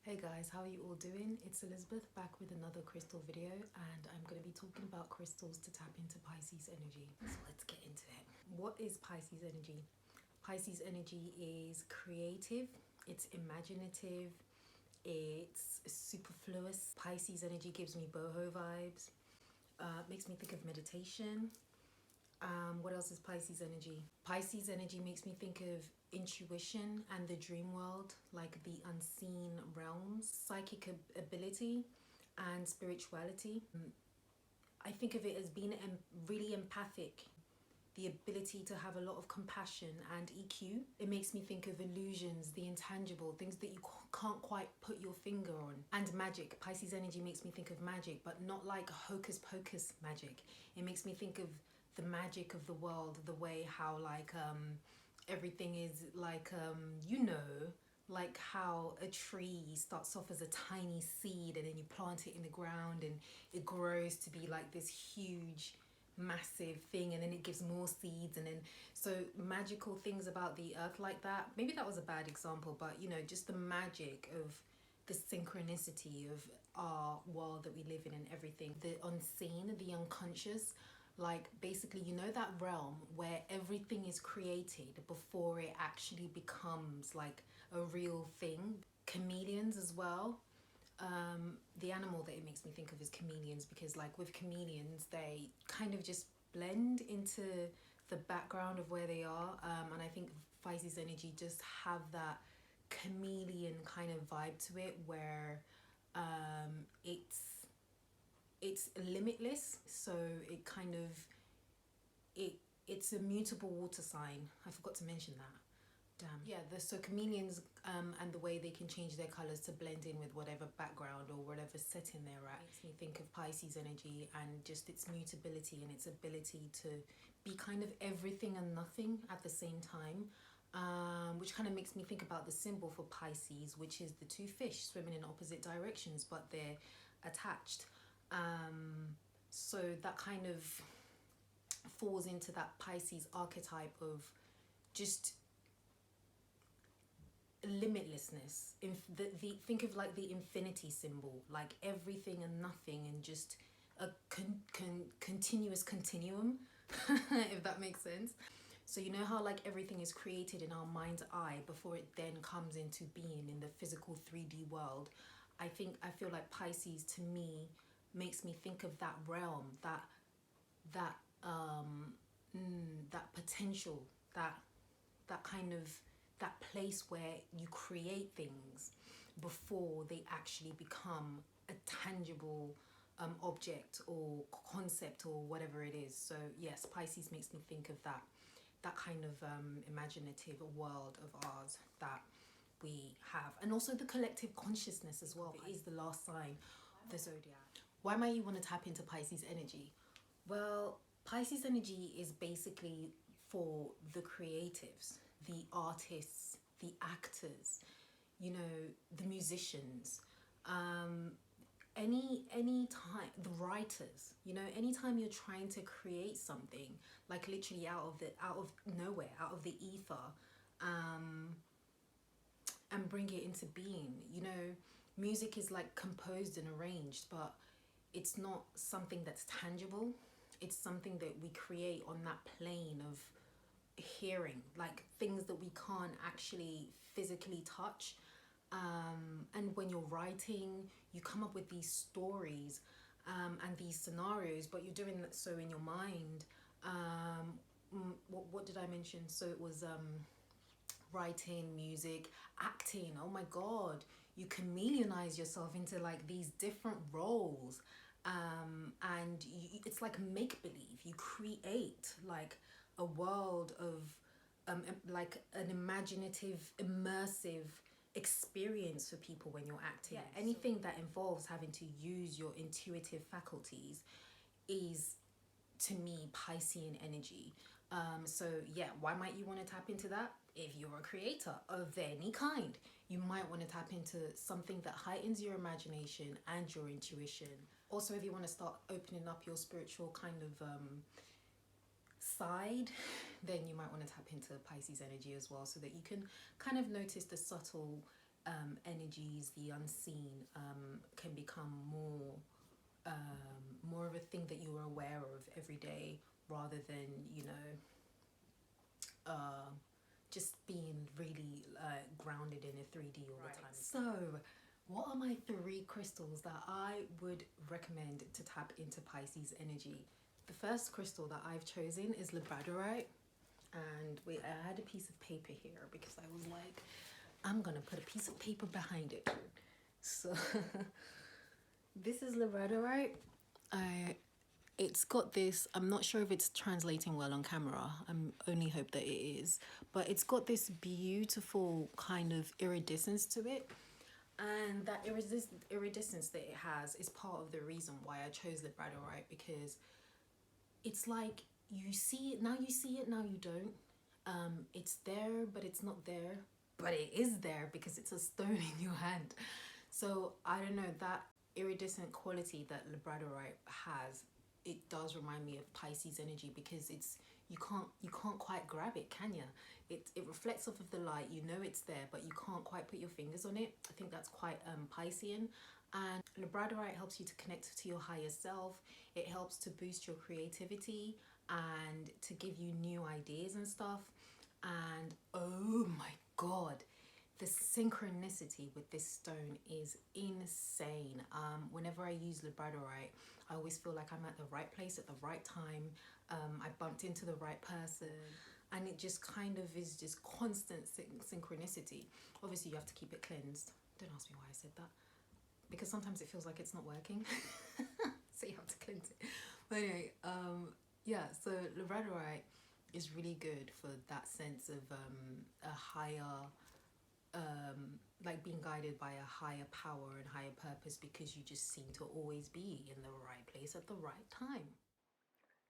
Hey guys, how are you all doing? It's Elizabeth back with another crystal video, and I'm going to be talking about crystals to tap into Pisces energy. So let's get into it. What is Pisces energy? Pisces energy is creative, it's imaginative, it's superfluous. Pisces energy gives me boho vibes, makes me think of meditation. What else is Pisces energy? Pisces energy makes me think of intuition and the dream world, like the unseen realms, psychic ability, and spirituality. I think of it as being really empathic, the ability to have a lot of compassion and EQ. It makes me think of illusions, the intangible, things that you can't quite put your finger on. And magic. Pisces energy makes me think of magic, but not like hocus pocus magic. It makes me think of the magic of the world, the way how like everything is like like how a tree starts off as a tiny seed and then you plant it in the ground and it grows to be like this huge massive thing, and then it gives more seeds, and then so magical things about the earth like that. Maybe that was a bad example, but you know, just the magic of the synchronicity of our world that we live in and everything, the unseen, the unconscious, like basically, you know, that realm where everything is created before it actually becomes like a real thing. Chameleons as well. The animal that it makes me think of is chameleons, because like with chameleons they kind of just blend into the background of where they are, and I think Pisces energy just have that chameleon kind of vibe to it where it's limitless, so it kind of it's a mutable water sign. I forgot to mention that. Damn. Yeah, so chameleons, and the way they can change their colors to blend in with whatever background or whatever setting they're at makes me think of Pisces energy and just its mutability and its ability to be kind of everything and nothing at the same time. Which kind of makes me think about the symbol for Pisces, which is the two fish swimming in opposite directions, but they're attached. So that kind of falls into that Pisces archetype of just limitlessness. The think of like the infinity symbol, like everything and nothing, and just a continuous continuum, if that makes sense. So you know how like everything is created in our mind's eye before it then comes into being in the physical 3D world. I feel like Pisces to me makes me think of that realm, that that potential, that kind of that place where you create things before they actually become a tangible object or concept or whatever it is. So yes, Pisces makes me think of that kind of imaginative world of ours that we have, and also the collective consciousness as well. It is the last sign of the zodiac. Why might you want to tap into Pisces energy? Well, Pisces energy is basically for the creatives, the artists, the actors, you know, the musicians, any time, the writers, you know, anytime you're trying to create something like literally out of nowhere, out of the ether, and bring it into being. You know, music is like composed and arranged, but it's not something that's tangible. It's something that we create on that plane of hearing, like things that we can't actually physically touch. And when you're writing, you come up with these stories, and these scenarios, but you're doing that so in your mind. What did I mention? So it was writing, music, acting. Oh my god, you chameleonize yourself into like these different roles, and it's like make-believe. You create like a world of like an imaginative, immersive experience for people when you're acting. Yeah, anything that involves having to use your intuitive faculties is, to me, Piscean energy. So yeah, why might you want to tap into that? If you're a creator of any kind, you might want to tap into something that heightens your imagination and your intuition. Also, if you want to start opening up your spiritual kind of side, then you might want to tap into Pisces energy as well, so that you can kind of notice the subtle energies, the unseen, can become more of a thing that you're aware of every day, rather than, you know, just being really grounded in a 3D all the time. So what are my 3 crystals that I would recommend to tap into Pisces energy? The first crystal that I've chosen is Labradorite. And wait, I had a piece of paper here because I was like, I'm gonna put a piece of paper behind it. So this is Labradorite. It's got this, I'm not sure if it's translating well on camera, I only hope that it is, but it's got this beautiful kind of iridescence to it. And that iridescence that it has is part of the reason why I chose Labradorite, because it's like you see it, now you don't. It's there, but it's not there, but it is there because it's a stone in your hand. So I don't know, that iridescent quality that Labradorite has, it does remind me of Pisces energy, because it's you can't quite grab it, can you? It reflects off of the light, you know it's there, but you can't quite put your fingers on it. I think that's quite Piscean. And Labradorite helps you to connect to your higher self. It helps to boost your creativity and to give you new ideas and stuff. And oh my god, the synchronicity with this stone is insane. Whenever I use Labradorite, I always feel like I'm at the right place at the right time. I bumped into the right person, and it just kind of is just constant synchronicity. Obviously you have to keep it cleansed. Don't ask me why I said that, because sometimes it feels like it's not working. So you have to cleanse it. But anyway, yeah, so Labradorite is really good for that sense of a higher, like being guided by a higher power and higher purpose, because you just seem to always be in the right place at the right time.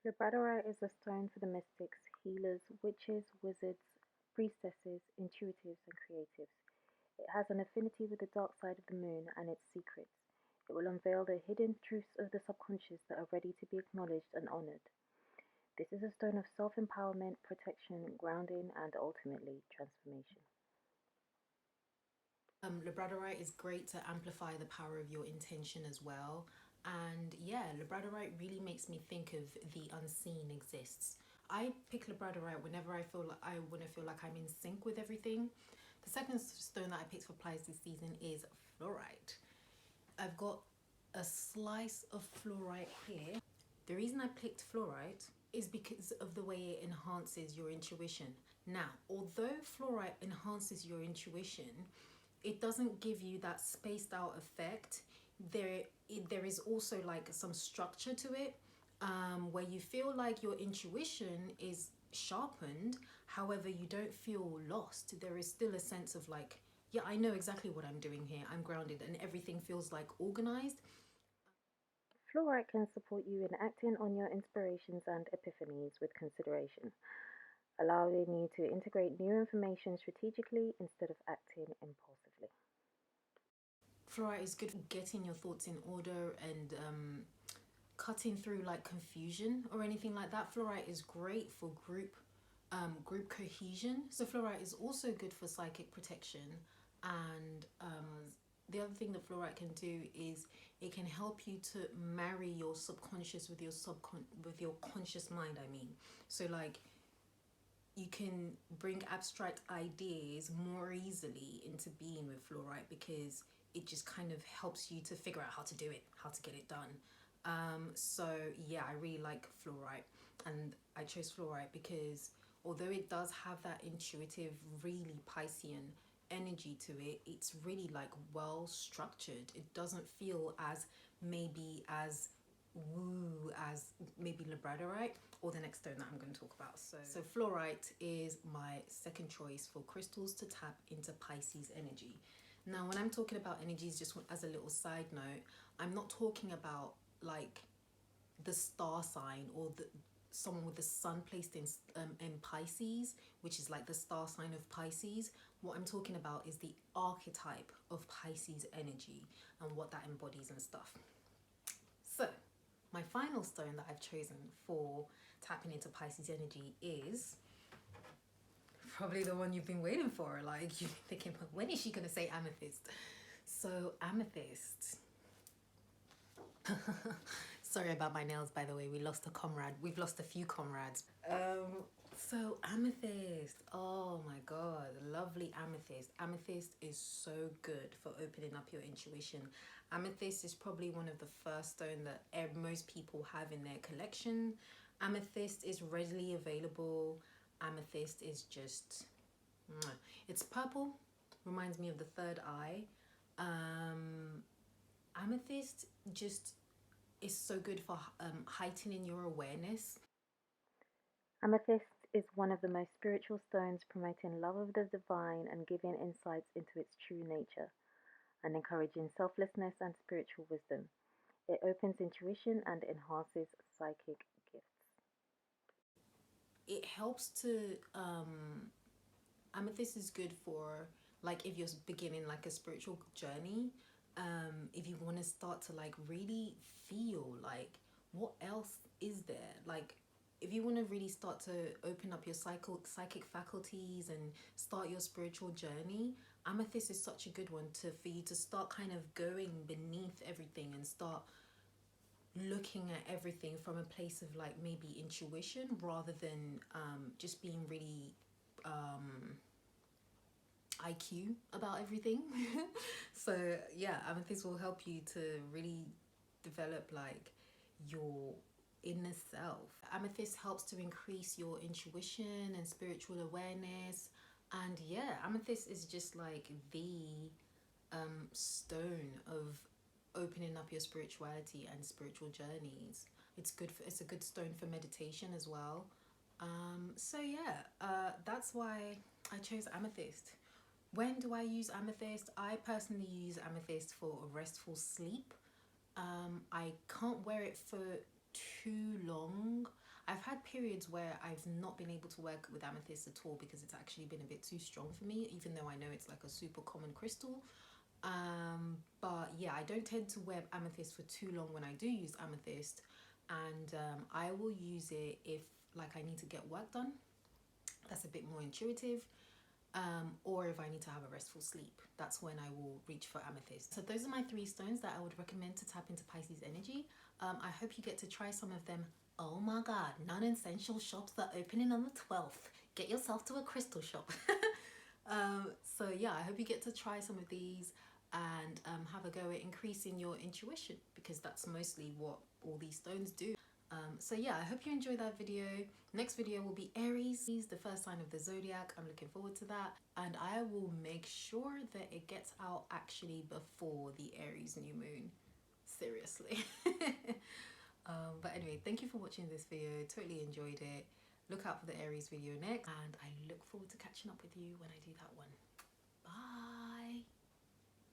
Labradorite is a stone for the mystics, healers, witches, wizards, priestesses, intuitives, and creatives. It has an affinity with the dark side of the moon and its secrets. It will unveil the hidden truths of the subconscious that are ready to be acknowledged and honored. This is a stone of self empowerment, protection, grounding, and ultimately transformation. Labradorite is great to amplify the power of your intention as well. And yeah, Labradorite really makes me think of the unseen exists. I pick Labradorite whenever I want to feel like I'm in sync with everything. The second stone that I picked for Pisces this season is Fluorite. I've got a slice of Fluorite here. The reason I picked Fluorite is because of the way it enhances your intuition. Now, although Fluorite enhances your intuition, it doesn't give you that spaced out effect. There is also like some structure to it, where you feel like your intuition is sharpened, however you don't feel lost. There is still a sense of like, yeah, I know exactly what I'm doing here, I'm grounded, and everything feels like organized. Fluorite can support you in acting on your inspirations and epiphanies with consideration, allowing you to integrate new information strategically instead of acting impulsively. Fluorite is good for getting your thoughts in order and cutting through like confusion or anything like that. Fluorite is great for group cohesion. So fluorite is also good for psychic protection. And the other thing that fluorite can do is it can help you to marry your subconscious with your conscious mind. I mean, so like you can bring abstract ideas more easily into being with fluorite, because it just kind of helps you to figure out how to do it, how to get it done. So yeah, I really like fluorite, and I chose fluorite because although it does have that intuitive, really Piscean energy to it, it's really like well structured. It doesn't feel as maybe as woo as maybe Labradorite or the next stone that I'm going to talk about. So fluorite is my second choice for crystals to tap into Pisces energy. Now, when I'm talking about energies, just as a little side note, I'm not talking about like the star sign or someone with the sun placed in Pisces, which is like the star sign of Pisces. What I'm talking about is the archetype of Pisces energy and what that embodies and stuff. So my final stone that I've chosen for tapping into Pisces energy is Probably the one you've been waiting for. Like, you've been thinking, when is she going to say amethyst? So, amethyst. Sorry about my nails, by the way. We lost a comrade. We've lost a few comrades. So amethyst. Oh my god, lovely amethyst. Amethyst is so good for opening up your intuition. Amethyst is probably one of the first stone that most people have in their collection. Amethyst is readily available. Amethyst is just, it's purple, reminds me of the third eye. Amethyst just is so good for heightening your awareness. Amethyst is one of the most spiritual stones, promoting love of the divine and giving insights into its true nature, and encouraging selflessness and spiritual wisdom. It opens intuition and enhances psychic gifts. It helps to, amethyst is good for, like, if you're beginning like a spiritual journey, if you want to start to like really feel like what else is there, like if you want to really start to open up your psychic faculties and start your spiritual journey, amethyst is such a good one for you to start kind of going beneath everything and start looking at everything from a place of like maybe intuition rather than just being really IQ about everything. So yeah, amethyst will help you to really develop like your inner self. Amethyst helps to increase your intuition and spiritual awareness. And yeah, amethyst is just like the stone of opening up your spirituality and spiritual journeys. It's a good stone for meditation as well. So yeah, that's why I chose amethyst. When do I use amethyst? I personally use amethyst for a restful sleep. I can't wear it for too long. I've had periods where I've not been able to work with amethyst at all because it's actually been a bit too strong for me, even though I know it's like a super common crystal. But yeah, I don't tend to wear amethyst for too long when I do use amethyst, and I will use it if like I need to get work done that's a bit more intuitive, or if I need to have a restful sleep. That's when I will reach for amethyst. So those are my 3 stones that I would recommend to tap into Pisces energy. I hope you get to try some of them. Oh my god, non-essential shops are opening on the 12th. Get yourself to a crystal shop. So yeah, I hope you get to try some of these and have a go at increasing your intuition, because that's mostly what all these stones do. So yeah, I hope you enjoyed that video. Next video will be Aries, the first sign of the zodiac. I'm looking forward to that, and I will make sure that it gets out actually before the Aries new moon. Seriously. But anyway, thank you for watching this video. Totally enjoyed it. Look out for the Aries video next, and I look forward to catching up with you when I do that one. Bye.